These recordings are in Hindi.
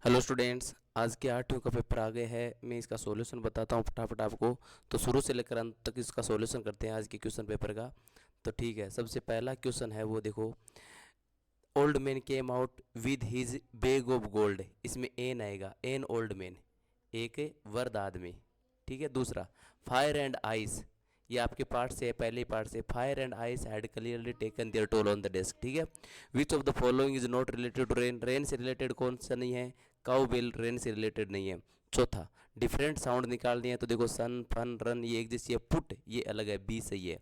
हेलो स्टूडेंट्स, आज के 8वीं का पेपर आ गया है। मैं इसका सॉल्यूशन बताता हूँ फटाफट आपको। तो शुरू से लेकर अंत तक इसका सॉल्यूशन करते हैं आज के क्वेश्चन पेपर का। तो ठीक है, सबसे पहला क्वेश्चन है वो देखो। Old man came out with his bag of gold. इसमें एन आएगा, एन ओल्ड मैन, एक वर्द आदमी। ठीक है। दूसरा, फायर एंड आइस, ये आपके पार्ट से है, पहले पार्ट से। Fire and ice had clearly taken their toll on the desk. ठीक है। Which of the following is not related to rain, rain से रिलेटेड कौन सा नहीं है? काउ बेल रेन से रिलेटेड नहीं है। चौथा, डिफरेंट साउंड निकाल दिए हैं, तो देखो सन, फन, रन ये एक जैसी है, पुट ये अलग है, बी सही है।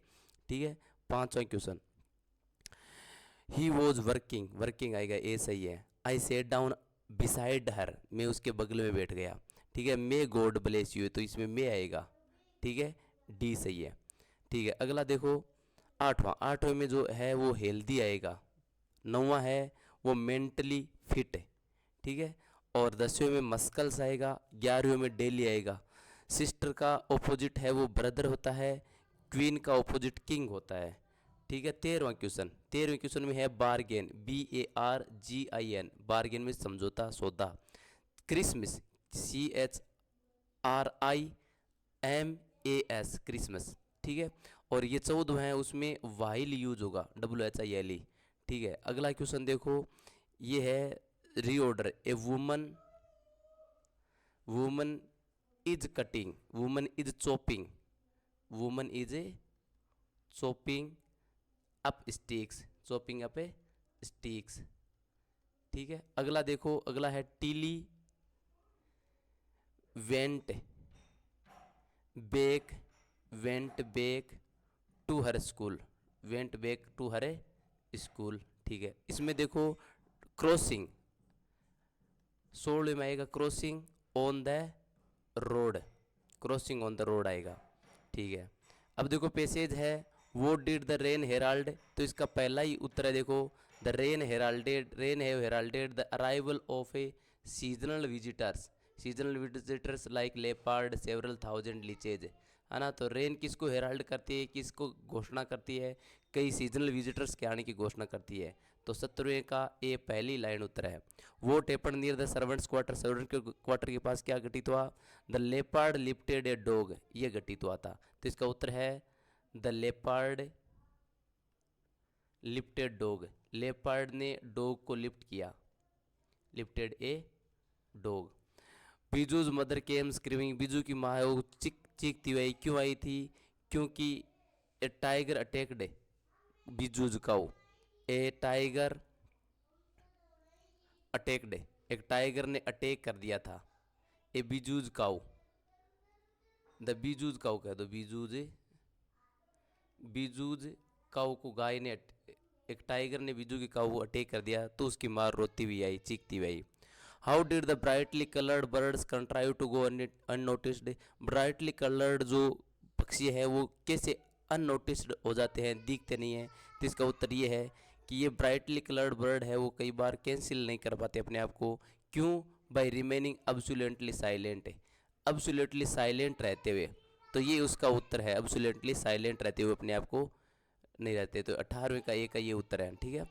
ठीक है। पांचवा question, he was working, working आएगा, ए सही है। आई सेट डाउन बिसाइड हर, मैं उसके बगल में बैठ गया। ठीक है। मे गॉड ब्लेस यू, तो इसमें मे आएगा। ठीक है, डी सही है। ठीक है। अगला देखो, आठवां, आठवें में जो है वो हेल्दी आएगा। नौवां है वो मेंटली फिट है। ठीक है। और 10वें में मस्कल्स आएगा। 11वें में डेली आएगा। सिस्टर का ऑपोजिट है वो ब्रदर होता है। क्वीन का ऑपोजिट किंग होता है। ठीक है। 13वां क्वेश्चन, 13वें क्वेश्चन में है बार्गेन, BARGIN, बार्गेन में समझौता, सौदा। Christmas, CHRIMAS, Christmas. ठीक है। और ये 14 है, उसमें वाइल यूज होगा, WHILE। ठीक है। अगला क्वेश्चन देखो, ये है reorder. A woman, woman is cutting, woman is chopping, woman is a chopping up sticks, chopping up a sticks. ठीक है। अगला देखो, अगला है Tilly went back, went back to her school, went back to her school. ठीक है। इसमें देखो क्रॉसिंग, 16 में आएगा crossing on the road, crossing on the road आएगा। ठीक है। अब देखो पैसेज है, वो डिड द रेन हेराल्ड, तो इसका पहला ही उत्तर है देखो, the rain heralded, rain have heralded the arrival of a seasonal visitors, seasonal visitors like leopard several thousand leeches, है ना। तो रेन किसको हेराल्ड करती है, किसको घोषणा करती है? कई सीजनल विजिटर्स के आने की घोषणा करती है। तो 17वें का ए पहली लाइन उत्तर है। वो टेपन near the servants quarter, servant के क्वार्टर के पास क्या घटित हुआ? The leopard lifted a dog, ये घटित हुआ था। तो इसका उत्तर है the leopard lifted dog, leopard ने डॉग को लिफ्ट किया, lifted a dog. Biju's mother came screaming, Biju की माँ है वो चीखती हुई क्यों आई थी? क्योंकि ए टाइगर अटैक्ड बीजूज काउ, ए टाइगर अटैक्ड, एक टाइगर ने अटैक कर दिया था। ए बीजूज काउ, द बीजूज काउ कह दो, बीजूज, बीजूज काऊ को गाय ने एक टाइगर ने बीजू की काऊ को अटैक कर दिया, तो उसकी माँ रोती हुई आई, चीखती हुई आई। How did the brightly coloured birds contrive to go unnoticed, brightly coloured जो पक्षी है वो कैसे अननोटिस्ड हो जाते हैं, दिखते नहीं हैं? तो इसका उत्तर ये है कि ये ब्राइटली कलर्ड बर्ड है वो कई बार कैंसिल नहीं कर पाते अपने आप को। क्यों? By remaining absolutely silent, absolutely silent रहते हुए। तो ये उसका उत्तर है, एब्सोल्युटली साइलेंट रहते हुए अपने आप को नहीं रहते। तो 18वें का ए का ये उत्तर है। ठीक है।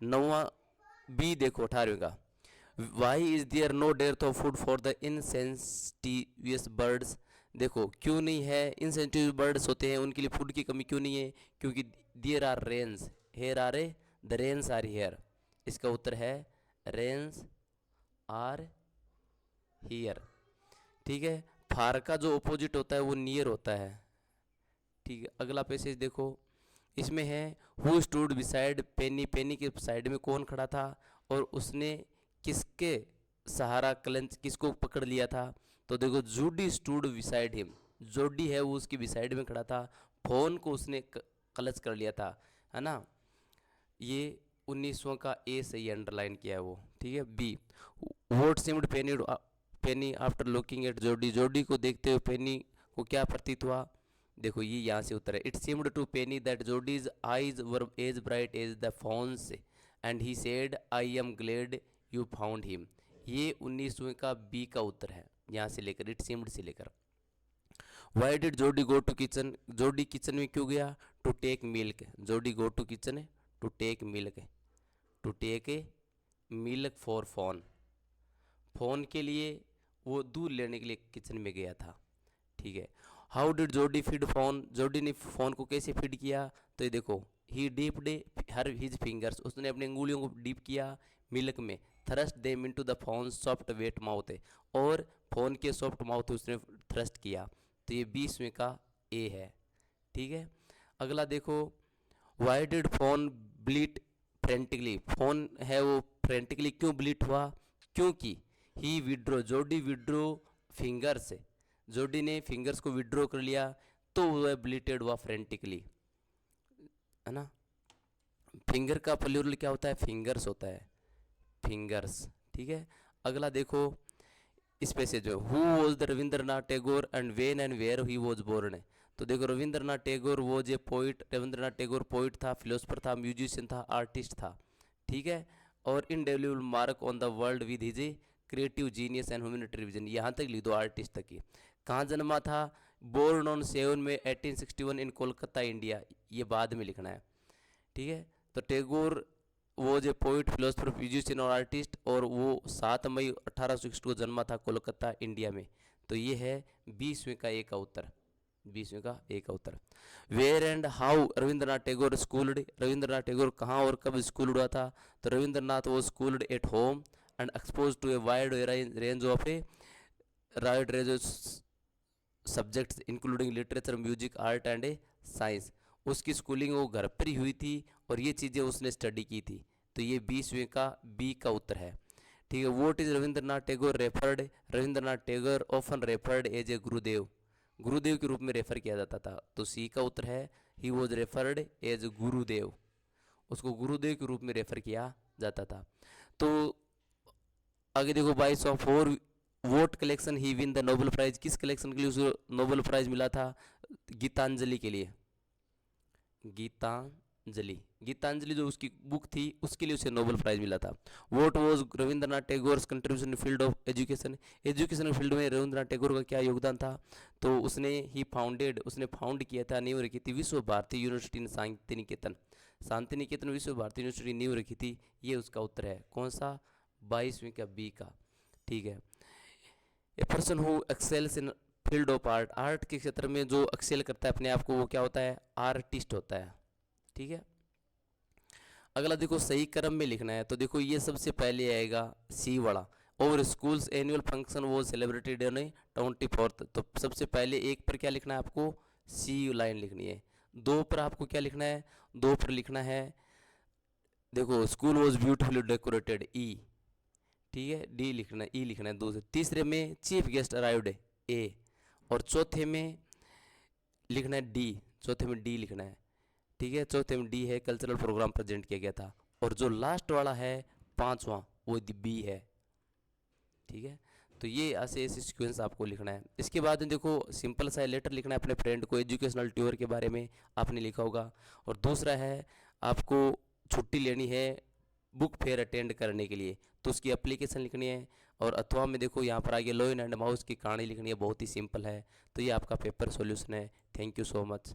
9वां बी देखो, 18वें का, वाई इज देयर नो डेथ of food for the insectivorous birds, देखो क्यों नहीं है, इनसेंसिटिव बर्ड्स होते हैं उनके लिए फूड की कमी क्यों नहीं है? क्योंकि there are rains, here are a, the rains are here. इसका उत्तर है रेन्स आर हियर। ठीक है। फार का जो ऑपोजिट होता है वो नियर होता है। ठीक है। अगला पैसेज देखो, इसमें है हु स्टूड बिसाइड पेनी, पेनी के साइड में कौन खड़ा था और उसने किसके सहारा क्लंच, किसको पकड़ लिया था? तो देखो जूडी स्टूड बिसाइड हिम, जोडी है वो उसके बिसाइड में खड़ा था, फोन को उसने क्लच कर लिया था, है ना। ये 19वां का ए सही अंडरलाइन किया है वो। ठीक है। B, what seemed Penny, Penny after looking at Jody, Jody को देखते हुए पेनी को क्या प्रतीत हुआ? देखो ये यहाँ से उत्तर है, it seemed to Penny that Jody's eyes were as bright as the fawn's and he said I am glad you found him. ये 19वें का बी का उत्तर है, यहाँ से लेकर, इट सीम्ड से लेकर। Why did Jody go to kitchen, Jody kitchen में क्यों गया? To take milk, Jody go to kitchen to take milk, to take a milk for fawn, fawn के लिए वो दूध लेने के लिए किचन में गया था। ठीक है। हाउ डिड जोडी फीड फोन, जोडी ने फ़ोन को कैसे फीड किया, तो ये देखो, ही डीप्ड हर हिज फिंगर्स, उसने अपनी अंगुलियों को डीप किया मिल्क में, thrust them into the fawn soft wet mouth है, और फ़ोन के सॉफ्ट माउथ उसने थ्रस्ट किया। तो ये 20वें का ए है। ठीक है। अगला देखो, why did fawn bleat frantically, fawn है वो फ्रेंटिकली क्यों ब्लीट हुआ, क्योंकि he withdrew, Jody withdrew fingers, Jody ने फिंगर्स को विड्रॉ कर लिया, तो वह ब्लीटेड हुआ फ्रेंटिकली, है ना। फिंगर का प्लूरल क्या होता है, फिंगर्स होता है, फिंगर्स। ठीक है। अगला देखो, इस पे से जो who was the Rabindranath Tagore and when and where he was born, तो देखो रविंद्रनाथ टैगोर वो जो पोइट, रविंद्रनाथ टैगोर पोइट था, फिलोसफर था, म्यूजिशियन था, आर्टिस्ट था। ठीक है। और indelible mark on the world with his creative genius and humanitarian vision, यहाँ तक लिख दो आर्टिस्ट तक की। कहाँ जन्मा था, बोर्न ऑन 7 में 1861 इन कोलकाता इंडिया, ये बाद में लिखना है। ठीक है। तो टैगोर वो जो पोइट, फिलोसफर, म्यूजिशियन और आर्टिस्ट, और वो 7 मई 1861 को जन्मा था कोलकाता इंडिया में। तो ये है 20वें का ए का उत्तर, 20वें का ए का उत्तर। Where and how Rabindranath Tagore schooled, Rabindranath Tagore कहाँ और कब स्कूल्ड हुआ था, तो रविंद्रनाथ वो schooled at home and expose to a wide range of subjects including literature, music, art and science. उसकी स्कूलिंग वो घर पर ही हुई थी और ये चीज़ें उसने स्टडी की थी। तो ये 20वें का बी का उत्तर है। ठीक है। What is Rabindranath Tagore referred, Rabindranath Tagore often referred as a Gurudev, Gurudev के रूप में रेफर किया जाता था। तो सी का उत्तर है ही वॉज रेफर्ड एज गुरुदेव, उसको गुरुदेव के रूप में रेफर किया जाता था। तो आगे देखो, 2204 what collection he win the Nobel prize, किस कलेक्शन के लिए उसे नोबेल प्राइज मिला था, गीतांजलि के लिए, गीतांजलि, गीतांजलि जो उसकी बुक थी उसके लिए उसे नोबेल प्राइज मिला था। Vote was Rabindranath Tagore contribution in field of education, education field में रविंद्रनाथ टैगोर का क्या योगदान था, तो उसने ही फाउंडेड, उसने फाउंड किया था, नींव रखी थी विश्व भारती यूनिवर्सिटी इन शांति निकेतन, शांति निकेतन विश्व भारती यूनिवर्सिटी नींव रखी थी। ये उसका उत्तर है, कौन सा, 22वें का बी का। ठीक है। A person who excels in field of art, art के क्षेत्र में जो एक्सेल करता है अपने आप को, वो क्या होता है, आर्टिस्ट होता है। ठीक है। अगला देखो, सही क्रम में लिखना है, तो देखो ये सबसे पहले आएगा सी वाला, और स्कूल्स एनुअल फंक्शन वो सेलिब्रेटेड ऑन 24th, तो सबसे पहले एक पर क्या लिखना है आपको, सी लाइन लिखनी है। 2 पर आपको क्या लिखना है, 2 पर लिखना है, देखो स्कूल वॉज ब्यूटिफुली डेकोरेटेड, ई। ठीक है। डी लिखना है, ई लिखना है दूसरे। तीसरे में चीफ गेस्ट अराइव्ड, ए। और चौथे में लिखना है डी, चौथे में डी लिखना है। ठीक है। चौथे में डी है, कल्चरल प्रोग्राम प्रेजेंट किया गया था। और जो लास्ट वाला है 5वां, वो बी है। ठीक है। तो ये ऐसे ऐसे सीक्वेंस आपको लिखना है। इसके बाद में देखो, सिंपल सा लेटर लिखना है अपने फ्रेंड को, एजुकेशनल टूर के बारे में आपने लिखा होगा। और दूसरा है, आपको छुट्टी लेनी है बुक फेयर अटेंड करने के लिए, तो उसकी एप्लीकेशन लिखनी है। और अथवा में देखो यहाँ पर आगे लॉयन एंड माउस की कहानी लिखनी है, बहुत ही सिंपल है। तो ये आपका पेपर सॉल्यूशन है। Thank you so much.